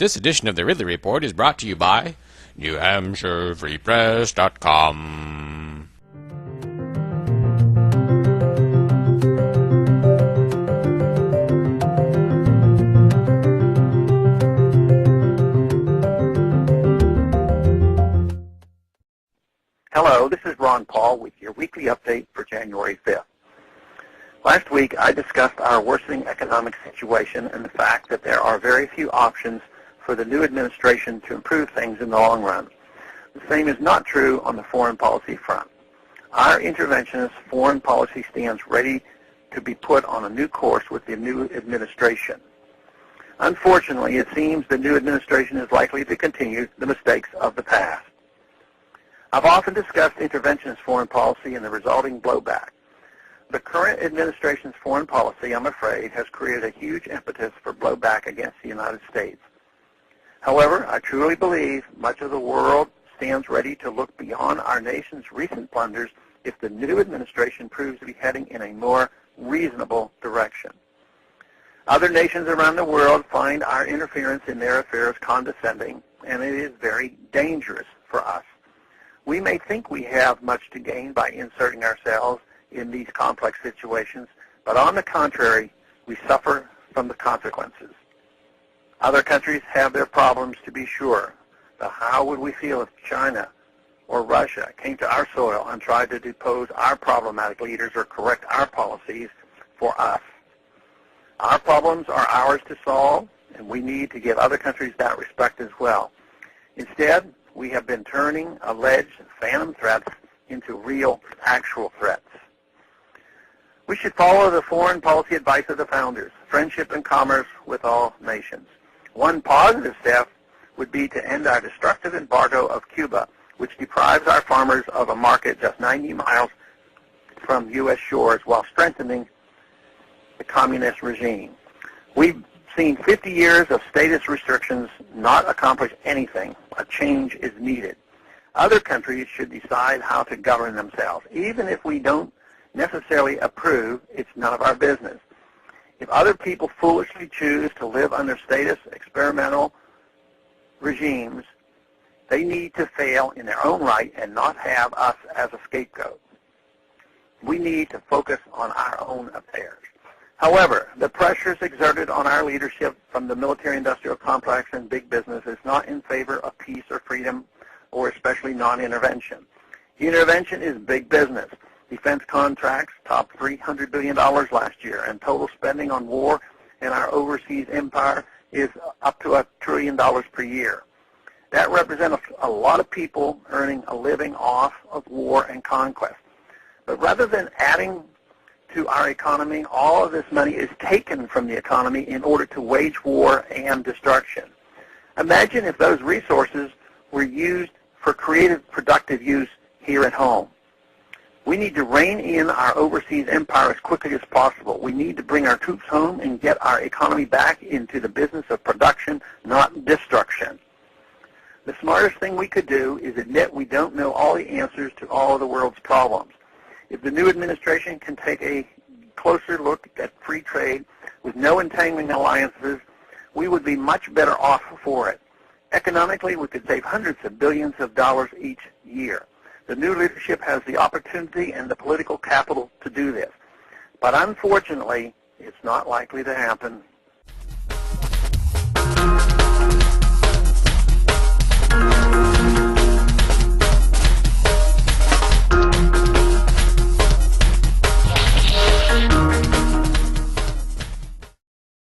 This edition of the Ridley Report is brought to you by NewHampshireFreePress.com. Hello, this is Ron Paul with your weekly update for January 5th. Last week, I discussed our worsening economic situation and the fact that there are very few options for the new administration to improve things in the long run. The same is not true on the foreign policy front. Our interventionist foreign policy stands ready to be put on a new course with the new administration. Unfortunately, it seems the new administration is likely to continue the mistakes of the past. I've often discussed interventionist foreign policy and the resulting blowback. The current administration's foreign policy, I'm afraid, has created a huge impetus for blowback against the United States. However, I truly believe much of the world stands ready to look beyond our nation's recent blunders if the new administration proves to be heading in a more reasonable direction. Other nations around the world find our interference in their affairs condescending, and it is very dangerous for us. We may think we have much to gain by inserting ourselves in these complex situations, but on the contrary, we suffer from the consequences. Other countries have their problems, to be sure, but how would we feel if China or Russia came to our soil and tried to depose our problematic leaders or correct our policies for us? Our problems are ours to solve, and we need to give other countries that respect as well. Instead, we have been turning alleged phantom threats into real, actual threats. We should follow the foreign policy advice of the founders, friendship and commerce with all nations. One positive step would be to end our destructive embargo of Cuba, which deprives our farmers of a market just 90 miles from U.S. shores while strengthening the communist regime. We've seen 50 years of status restrictions not accomplish anything. A change is needed. Other countries should decide how to govern themselves. Even if we don't necessarily approve, it's none of our business. If other people foolishly choose to live under status experimental regimes, they need to fail in their own right and not have us as a scapegoat. We need to focus on our own affairs. However, the pressures exerted on our leadership from the military-industrial complex and big business is not in favor of peace or freedom, or especially non-intervention. Intervention is big business. Defense contracts topped $300 billion last year, and total spending on war in our overseas empire is up to $1 trillion per year. That represents a lot of people earning a living off of war and conquest. But rather than adding to our economy, all of this money is taken from the economy in order to wage war and destruction. Imagine if those resources were used for creative, productive use here at home. We need to rein in our overseas empire as quickly as possible. We need to bring our troops home and get our economy back into the business of production, not destruction. The smartest thing we could do is admit we don't know all the answers to all of the world's problems. If the new administration can take a closer look at free trade with no entangling alliances, we would be much better off for it. Economically, we could save hundreds of billions of dollars each year. The new leadership has the opportunity and the political capital to do this. But unfortunately, it's not likely to happen